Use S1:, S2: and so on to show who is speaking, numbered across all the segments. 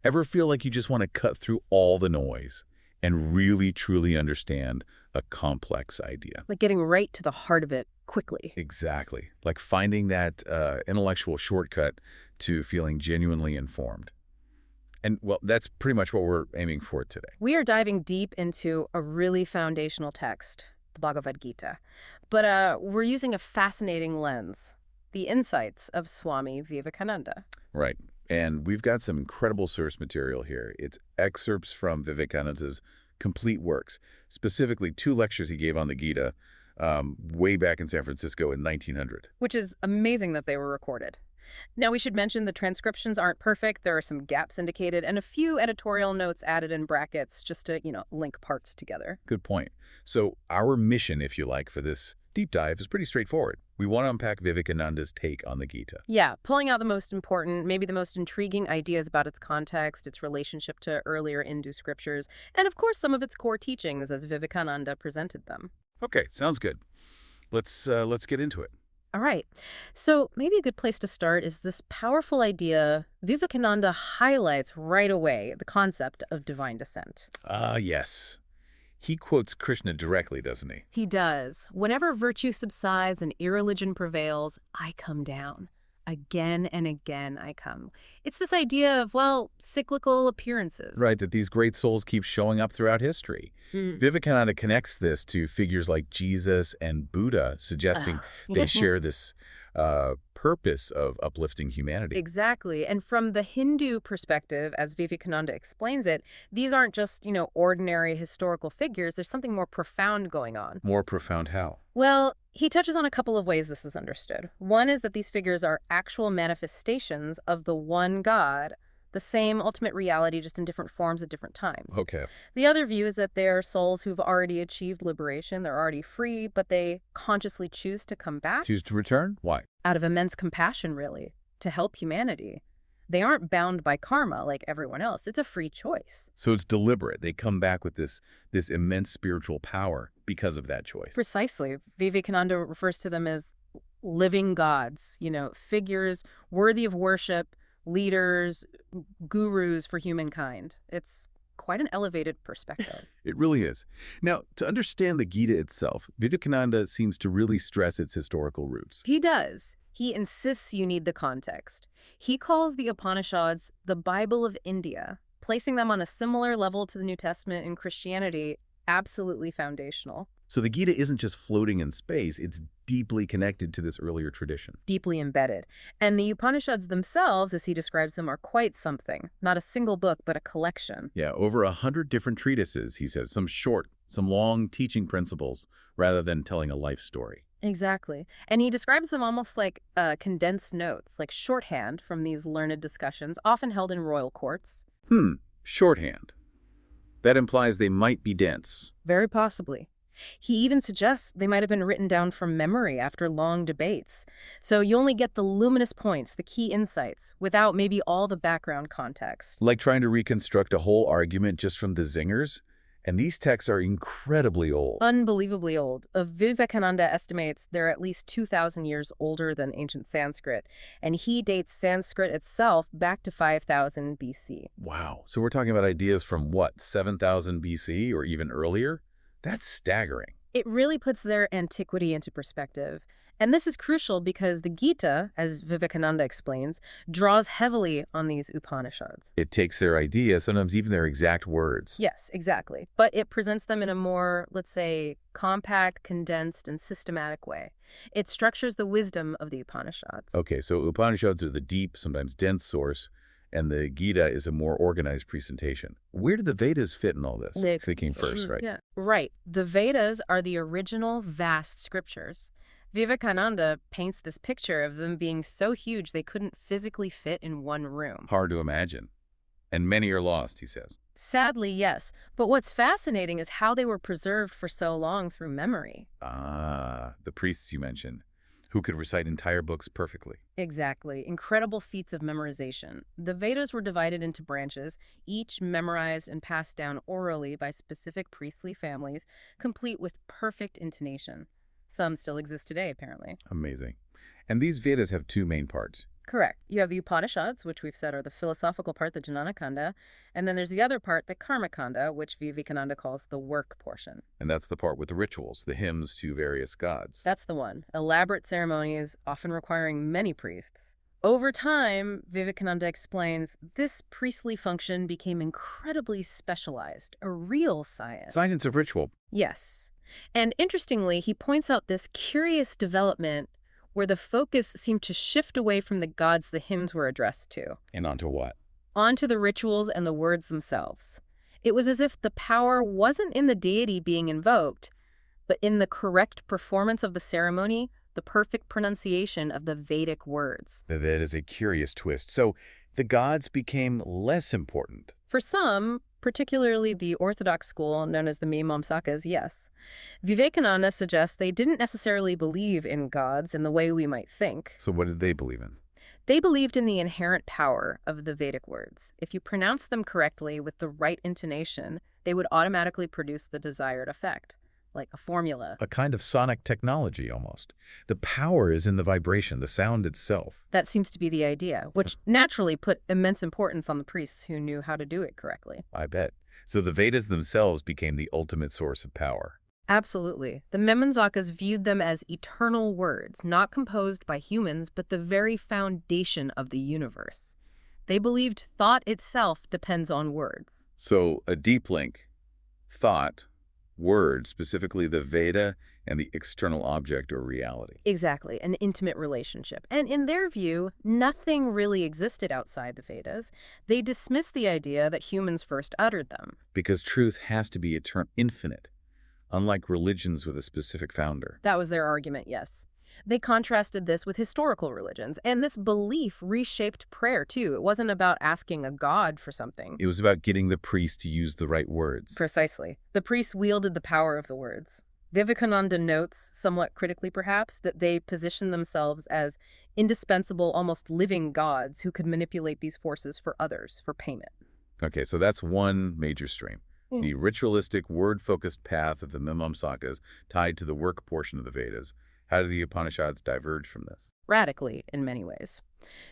S1: Ever feel like you just want to cut through all the noise and really, truly understand a complex idea?
S2: Like getting right to the heart of it quickly.
S1: Exactly. Like finding that intellectual shortcut to feeling genuinely informed. And, well, that's pretty much what we're aiming for today.
S2: We are diving deep into a really foundational text, the Bhagavad Gita. But we're using a fascinating lens, the insights of Swami Vivekananda.
S1: Right. And we've got some incredible source material here. It's excerpts from Vivekananda's complete works, specifically 2 lectures he gave on the Gita way back in San Francisco in 1900.
S2: Which is amazing that they were recorded. Now, we should mention the transcriptions aren't perfect. There are some gaps indicated and a few editorial notes added in brackets just to, link parts together.
S1: Good point. So our mission, if you like, for this deep dive is pretty straightforward. We want to unpack Vivekananda's take on the Gita.
S2: Yeah, pulling out the most important, maybe the most intriguing ideas about its context, its relationship to earlier Hindu scriptures, and of course some of its core teachings as Vivekananda presented them.
S1: Okay, sounds good. Let's get into it.
S2: All right. So maybe a good place to start is this powerful idea Vivekananda highlights right away, the concept of divine descent.
S1: Yes. He quotes Krishna directly, doesn't he?
S2: He does. Whenever virtue subsides and irreligion prevails, I come down. Again and again I come. It's this idea of, well, cyclical appearances.
S1: Right, that these great souls keep showing up throughout history. Vivekananda connects this to figures like Jesus and Buddha, suggesting they share this purpose of uplifting humanity.
S2: Exactly. And from the Hindu perspective, as Vivekananda explains it, these aren't just, ordinary historical figures. There's something more profound going on.
S1: More profound how?
S2: Well, he touches on a couple of ways this is understood. One is that these figures are actual manifestations of the one God, the same ultimate reality, just in different forms at different times.
S1: Okay.
S2: The other view is that they are souls who've already achieved liberation. They're already free, but they consciously choose to come back.
S1: Choose to return? Why?
S2: Out of immense compassion, really, to help humanity. They aren't bound by karma like everyone else. It's a free choice.
S1: So it's deliberate. They come back with this immense spiritual power because of that choice.
S2: Precisely. Vivekananda refers to them as living gods, figures worthy of worship, leaders, gurus for humankind. It's quite an elevated perspective.
S1: It really is. Now, to understand the Gita itself, Vivekananda seems to really stress its historical roots.
S2: He does. He insists you need the context. He calls the Upanishads the Bible of India, placing them on a similar level to the New Testament in Christianity, absolutely foundational.
S1: So the Gita isn't just floating in space, it's deeply connected to this earlier tradition.
S2: Deeply embedded. And the Upanishads themselves, as he describes them, are quite something. Not a single book, but a collection.
S1: Yeah, over 100 different treatises, he says, some short, some long teaching principles, rather than telling a life story.
S2: Exactly. And he describes them almost like condensed notes, like shorthand from these learned discussions, often held in royal courts.
S1: Shorthand. That implies they might be dense.
S2: Very possibly. He even suggests they might have been written down from memory after long debates. So you only get the luminous points, the key insights, without maybe all the background context.
S1: Like trying to reconstruct a whole argument just from the zingers. And these texts are incredibly old.
S2: Unbelievably old. Vivekananda estimates they're at least 2,000 years older than ancient Sanskrit, and he dates Sanskrit itself back to 5,000 BC.
S1: Wow. So we're talking about ideas from what, 7,000 BC or even earlier? That's staggering.
S2: It really puts their antiquity into perspective. And this is crucial because the Gita, as Vivekananda explains, draws heavily on these Upanishads.
S1: It takes their ideas, sometimes even their exact words.
S2: Yes, exactly. But it presents them in a more, let's say, compact, condensed, and systematic way. It structures the wisdom of the Upanishads.
S1: Okay, so Upanishads are the deep, sometimes dense source, and the Gita is a more organized presentation. Where do the Vedas fit in all this? They came first, right?
S2: Yeah, right. The Vedas are the original vast scriptures. Vivekananda paints this picture of them being so huge they couldn't physically fit in one room.
S1: Hard to imagine. And many are lost, he says.
S2: Sadly, yes. But what's fascinating is how they were preserved for so long through memory.
S1: The priests you mentioned, who could recite entire books perfectly.
S2: Exactly. Incredible feats of memorization. The Vedas were divided into branches, each memorized and passed down orally by specific priestly families, complete with perfect intonation. Some still exist today, apparently.
S1: Amazing. And these Vedas have 2 main parts,
S2: Correct. You have the Upanishads, which we've said are the philosophical part, the Jnana-kanda, and then there's the other part, the Karma-kanda, which Vivekananda calls the work portion.
S1: And that's the part with the rituals, the hymns to various gods.
S2: That's the one. Elaborate ceremonies, often requiring many priests. Over time, Vivekananda explains, this priestly function became incredibly specialized, a real science.
S1: Science of ritual.
S2: Yes. And interestingly, he points out this curious development where the focus seemed to shift away from the gods the hymns were addressed to.
S1: And onto what?
S2: Onto the rituals and the words themselves. It was as if the power wasn't in the deity being invoked, but in the correct performance of the ceremony, the perfect pronunciation of the Vedic words.
S1: That is a curious twist. So the gods became less important.
S2: For some, particularly the Orthodox school known as the Mimamsakas, yes. Vivekananda suggests they didn't necessarily believe in gods in the way we might think.
S1: So what did they believe in?
S2: They believed in the inherent power of the Vedic words. If you pronounced them correctly with the right intonation, they would automatically produce the desired effect, like a formula.
S1: A kind of sonic technology, almost. The power is in the vibration, the sound itself.
S2: That seems to be the idea, which naturally put immense importance on the priests who knew how to do it correctly.
S1: I bet. So the Vedas themselves became the ultimate source of power.
S2: Absolutely. The Mimamsakas viewed them as eternal words, not composed by humans, but the very foundation of the universe. They believed thought itself depends on words.
S1: So a deep link, thought, word, specifically the Veda, and the external object or reality.
S2: Exactly, an intimate relationship. And in their view, nothing really existed outside the Vedas. They dismissed the idea that humans first uttered them.
S1: Because truth has to be infinite, unlike religions with a specific founder.
S2: That was their argument, yes. They contrasted this with historical religions, and this belief reshaped prayer, too. It wasn't about asking a god for something.
S1: It was about getting the priest to use the right words.
S2: Precisely. The priests wielded the power of the words. Vivekananda notes, somewhat critically perhaps, that they positioned themselves as indispensable, almost living gods who could manipulate these forces for others, for payment.
S1: Okay, so that's one major stream. The ritualistic, word-focused path of the Mimamsakas tied to the work portion of the Vedas. How do the Upanishads diverge from this?
S2: Radically, in many ways.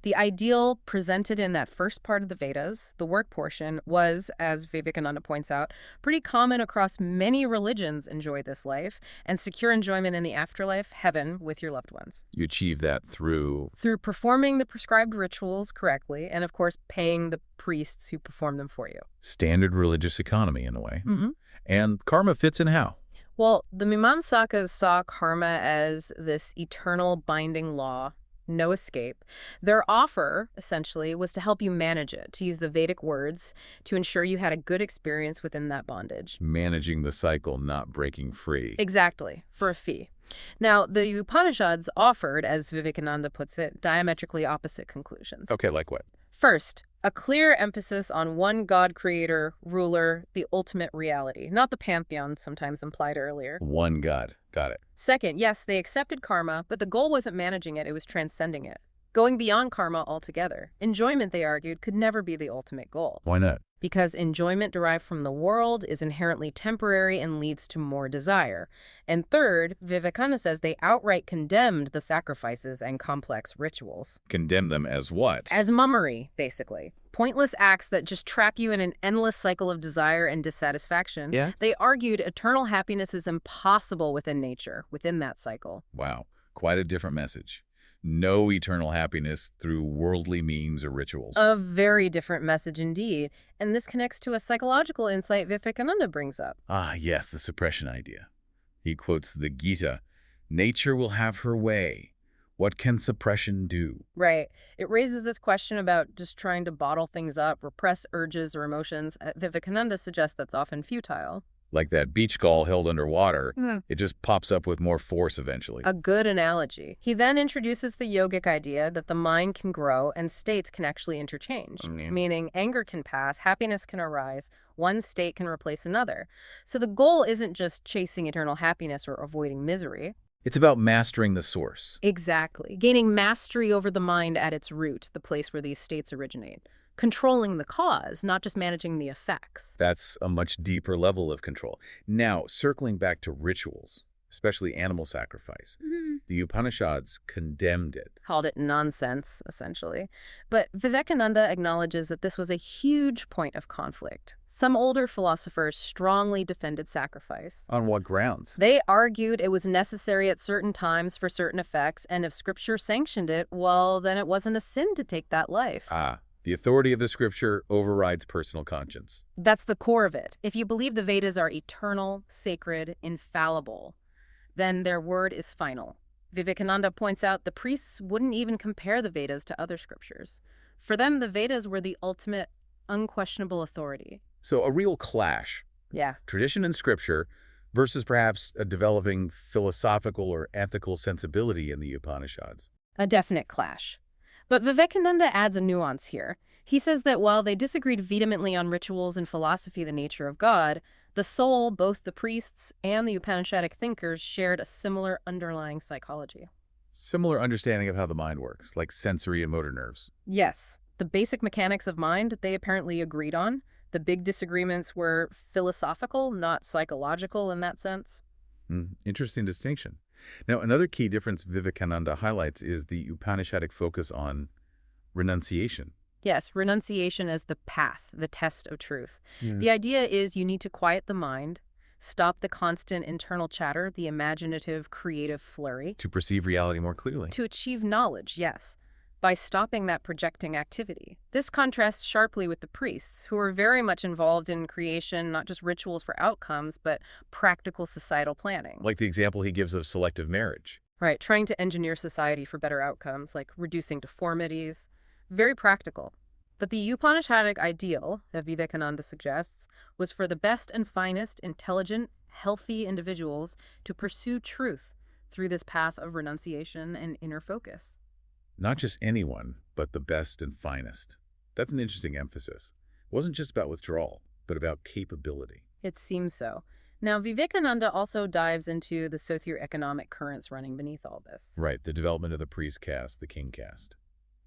S2: The ideal presented in that first part of the Vedas, the work portion, was, as Vivekananda points out, pretty common across many religions. Enjoy this life and secure enjoyment in the afterlife, heaven, with your loved ones.
S1: You achieve that through
S2: Performing the prescribed rituals correctly and, of course, paying the priests who perform them for you.
S1: standard religious economy, in a way.
S2: Mm-hmm.
S1: And karma fits in how?
S2: Well, the Mimamsakas saw karma as this eternal binding law, no escape. Their offer, essentially, was to help you manage it, to use the Vedic words to ensure you had a good experience within that bondage.
S1: Managing the cycle, not breaking free.
S2: Exactly, for a fee. Now, the Upanishads offered, as Vivekananda puts it, diametrically opposite conclusions.
S1: Okay, like what?
S2: First, a clear emphasis on one God creator, ruler, the ultimate reality, not the pantheon sometimes implied earlier.
S1: One God. Got it.
S2: Second, yes, they accepted karma, but the goal wasn't managing it, it was transcending it. Going beyond karma altogether. Enjoyment, they argued, could never be the ultimate goal.
S1: Why not?
S2: Because enjoyment derived from the world is inherently temporary and leads to more desire. And third, Vivekananda says they outright condemned the sacrifices and complex rituals.
S1: Condemn them as what?
S2: As mummery, basically. Pointless acts that just trap you in an endless cycle of desire and dissatisfaction.
S1: Yeah?
S2: They argued eternal happiness is impossible within nature, within that cycle.
S1: Wow. Quite a different message. No eternal happiness through worldly means or rituals.
S2: A very different message indeed. And this connects to a psychological insight Vivekananda brings up.
S1: Ah, yes, the suppression idea. He quotes the Gita, "Nature will have her way. What can suppression do?"
S2: Right. It raises this question about just trying to bottle things up, repress urges or emotions. Vivekananda suggests that's often futile.
S1: Like that beach ball held underwater, it just pops up with more force eventually.
S2: A good analogy. He then introduces the yogic idea that the mind can grow and states can actually interchange, meaning anger can pass, happiness can arise, one state can replace another. So the goal isn't just chasing eternal happiness or avoiding misery.
S1: It's about mastering the source.
S2: Exactly. Gaining mastery over the mind at its root, the place where these states originate. Controlling the cause, not just managing the effects.
S1: That's a much deeper level of control. Now, circling back to rituals, especially animal sacrifice. The Upanishads condemned it.
S2: Called it nonsense, essentially. But Vivekananda acknowledges that this was a huge point of conflict. Some older philosophers strongly defended sacrifice.
S1: On what grounds?
S2: They argued it was necessary at certain times for certain effects, and if scripture sanctioned it, well, then it wasn't a sin to take that life.
S1: The authority of the scripture overrides personal conscience.
S2: That's the core of it. If you believe the Vedas are eternal, sacred, infallible, then their word is final. Vivekananda points out the priests wouldn't even compare the Vedas to other scriptures. For them, the Vedas were the ultimate, unquestionable authority.
S1: So a real clash.
S2: Yeah.
S1: Tradition and scripture versus perhaps a developing philosophical or ethical sensibility in the Upanishads.
S2: A definite clash. But Vivekananda adds a nuance here. He says that while they disagreed vehemently on rituals and philosophy, the nature of God, the soul, both the priests and the Upanishadic thinkers, shared a similar underlying psychology.
S1: Similar understanding of how the mind works, like sensory and motor nerves.
S2: Yes, the basic mechanics of mind they apparently agreed on. The big disagreements were philosophical, not psychological in that sense.
S1: Interesting distinction. Now, another key difference Vivekananda highlights is the Upanishadic focus on renunciation.
S2: Yes, renunciation as the path, the test of truth. The idea is you need to quiet the mind, stop the constant internal chatter, the imaginative, creative flurry.
S1: To perceive reality more clearly.
S2: To achieve knowledge, yes, by stopping that projecting activity. This contrasts sharply with the priests, who are very much involved in creation, not just rituals for outcomes, but practical societal planning.
S1: Like the example he gives of selective marriage.
S2: Right, trying to engineer society for better outcomes, like reducing deformities. Very practical. But the Upanishadic ideal, that Vivekananda suggests, was for the best and finest, intelligent, healthy individuals to pursue truth through this path of renunciation and inner focus.
S1: Not just anyone, but the best and finest. That's an interesting emphasis. It wasn't just about withdrawal, but about capability.
S2: It seems so. Now, Vivekananda also dives into the socioeconomic currents running beneath all this.
S1: Right, the development of the priest caste, the king caste.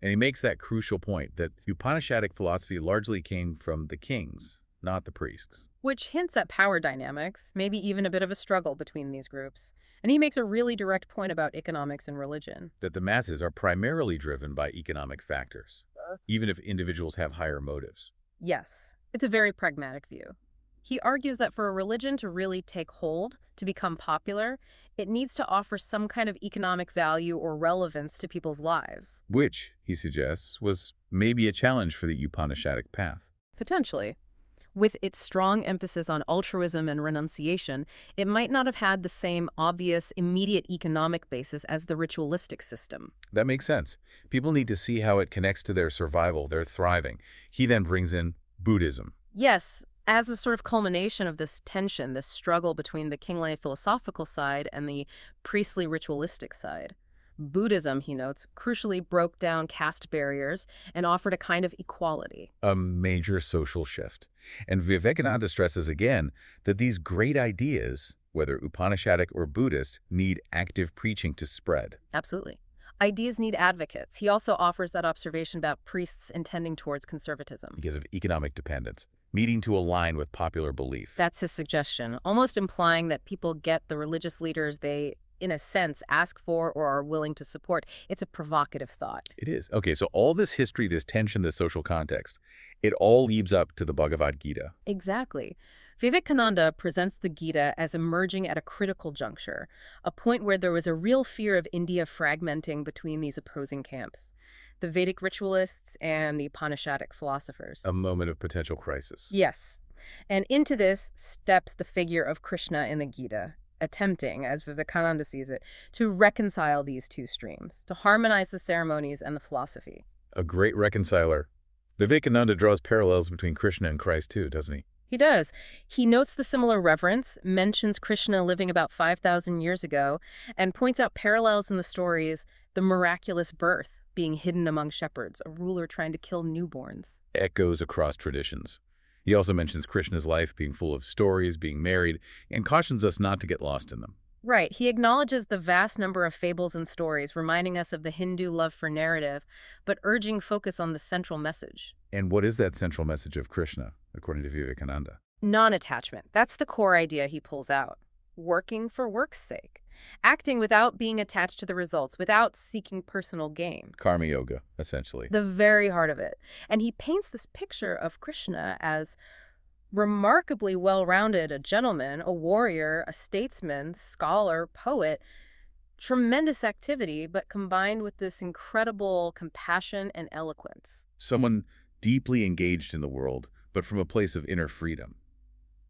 S1: And he makes that crucial point that Upanishadic philosophy largely came from the kings, not the priests.
S2: Which hints at power dynamics, maybe even a bit of a struggle between these groups. And he makes a really direct point about economics and religion.
S1: That the masses are primarily driven by economic factors, even if individuals have higher motives.
S2: Yes, it's a very pragmatic view. He argues that for a religion to really take hold, to become popular, it needs to offer some kind of economic value or relevance to people's lives.
S1: Which, he suggests, was maybe a challenge for the Upanishadic path.
S2: Potentially. With its strong emphasis on altruism and renunciation, it might not have had the same obvious, immediate economic basis as the ritualistic system.
S1: That makes sense. People need to see how it connects to their survival, their thriving. He then brings in Buddhism.
S2: Yes, as a sort of culmination of this tension, this struggle between the kingly philosophical side and the priestly ritualistic side. Buddhism, he notes, crucially broke down caste barriers and offered a kind of equality.
S1: A major social shift. And Vivekananda stresses again that these great ideas, whether Upanishadic or Buddhist, need active preaching to spread.
S2: Absolutely. Ideas need advocates. He also offers that observation about priests intending towards conservatism.
S1: Because of economic dependence, needing to align with popular belief.
S2: That's his suggestion, almost implying that people get the religious leaders they, in a sense, ask for or are willing to support. It's a provocative thought.
S1: It is. Okay, so all this history, this tension, this social context, it all leads up to the Bhagavad Gita.
S2: Exactly. Vivekananda presents the Gita as emerging at a critical juncture, a point where there was a real fear of India fragmenting between these opposing camps, the Vedic ritualists and the Upanishadic philosophers.
S1: A moment of potential crisis.
S2: Yes. And into this steps the figure of Krishna in the Gita, attempting, as Vivekananda sees it, to reconcile these two streams, to harmonize the ceremonies and the philosophy.
S1: A great reconciler. Vivekananda draws parallels between Krishna and Christ too, doesn't he?
S2: He does. He notes the similar reverence, mentions Krishna living about 5,000 years ago, and points out parallels in the stories, the miraculous birth being hidden among shepherds, a ruler trying to kill newborns.
S1: Echoes across traditions. He also mentions Krishna's life being full of stories, being married, and cautions us not to get lost in them.
S2: Right. He acknowledges the vast number of fables and stories, reminding us of the Hindu love for narrative, but urging focus on the central message.
S1: And what is that central message of Krishna, according to Vivekananda?
S2: Non-attachment. That's the core idea he pulls out. working for work's sake, acting without being attached to the results, without seeking personal gain.
S1: Karma yoga, essentially.
S2: The very heart of it. And he paints this picture of Krishna as remarkably well-rounded, a gentleman, a warrior, a statesman, scholar, poet, tremendous activity, but combined with this incredible compassion and eloquence.
S1: Someone deeply engaged in the world, but from a place of inner freedom.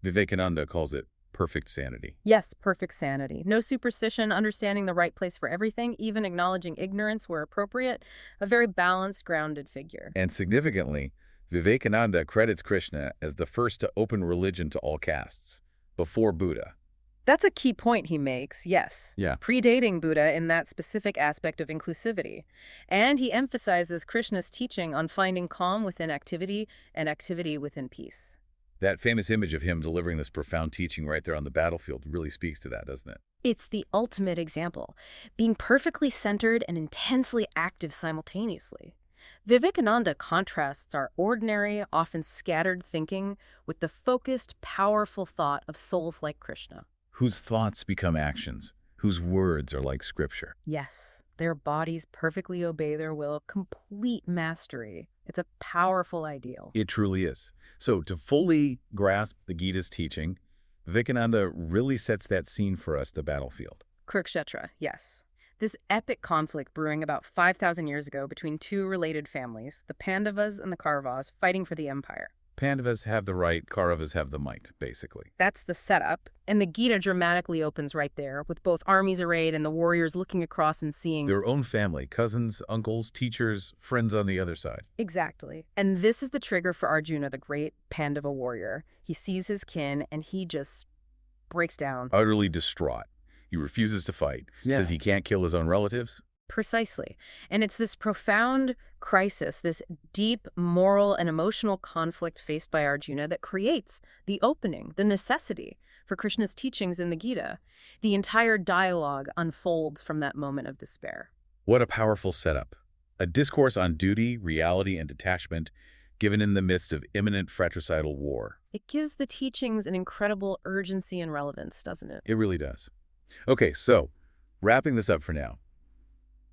S1: Vivekananda calls it perfect sanity.
S2: Yes, perfect sanity. No superstition, understanding the right place for everything, even acknowledging ignorance where appropriate. A very balanced, grounded figure.
S1: And significantly, Vivekananda credits Krishna as the first to open religion to all castes, before Buddha.
S2: That's a key point he makes, yes.
S1: Yeah.
S2: Predating Buddha in that specific aspect of inclusivity. And he emphasizes Krishna's teaching on finding calm within activity and activity within peace.
S1: That famous image of him delivering this profound teaching right there on the battlefield really speaks to that, doesn't it?
S2: It's the ultimate example, being perfectly centered and intensely active simultaneously. Vivekananda contrasts our ordinary, often scattered thinking with the focused, powerful thought of souls like Krishna.
S1: Whose thoughts become actions, whose words are like scripture.
S2: Yes, their bodies perfectly obey their will, complete mastery. It's a powerful ideal.
S1: It truly is. So to fully grasp the Gita's teaching, Vivekananda really sets that scene for us, the battlefield.
S2: Kurukshetra, yes. This epic conflict brewing about 5,000 years ago between two related families, the Pandavas and the Kauravas, fighting for the empire.
S1: Pandavas have the right, Kauravas have the might, basically.
S2: That's the setup, and the Gita dramatically opens right there, with both armies arrayed and the warriors looking across and seeing
S1: Their own family, cousins, uncles, teachers, friends on the other side.
S2: Exactly. And this is the trigger for Arjuna, the great Pandava warrior. He sees his kin, and he just breaks down.
S1: Utterly distraught. He refuses to fight, says he can't kill his own relatives.
S2: Precisely. And it's this profound crisis, this deep moral and emotional conflict faced by Arjuna that creates the opening, the necessity for Krishna's teachings in the Gita. The entire dialogue unfolds from that moment of despair.
S1: What a powerful setup. A discourse on duty, reality, and detachment given in the midst of imminent fratricidal war.
S2: It gives the teachings an incredible urgency and relevance, doesn't it?
S1: It really does. Okay, so wrapping this up for now.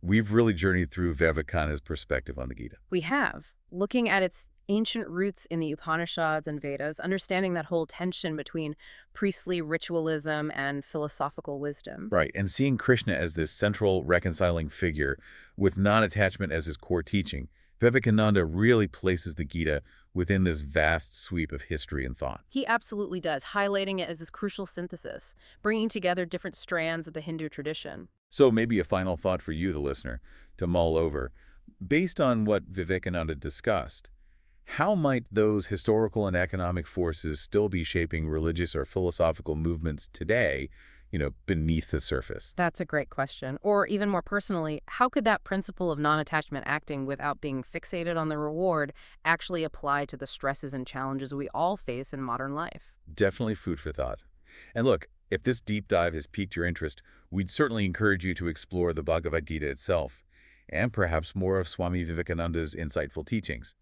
S1: We've really journeyed through Vivekananda's perspective on the Gita.
S2: We have, looking at its ancient roots in the Upanishads and Vedas, understanding that whole tension between priestly ritualism and philosophical wisdom.
S1: Right, and seeing Krishna as this central reconciling figure with non-attachment as his core teaching, Vivekananda really places the Gita within this vast sweep of history and thought.
S2: He absolutely does, highlighting it as this crucial synthesis, bringing together different strands of the Hindu tradition.
S1: So maybe a final thought for you, the listener, to mull over. Based on what Vivekananda discussed, how might those historical and economic forces still be shaping religious or philosophical movements today, beneath the surface?
S2: That's a great question. Or even more personally, how could that principle of non-attachment acting without being fixated on the reward actually apply to the stresses and challenges we all face in modern life?
S1: Definitely food for thought. And look, if this deep dive has piqued your interest, we'd certainly encourage you to explore the Bhagavad Gita itself, and perhaps more of Swami Vivekananda's insightful teachings.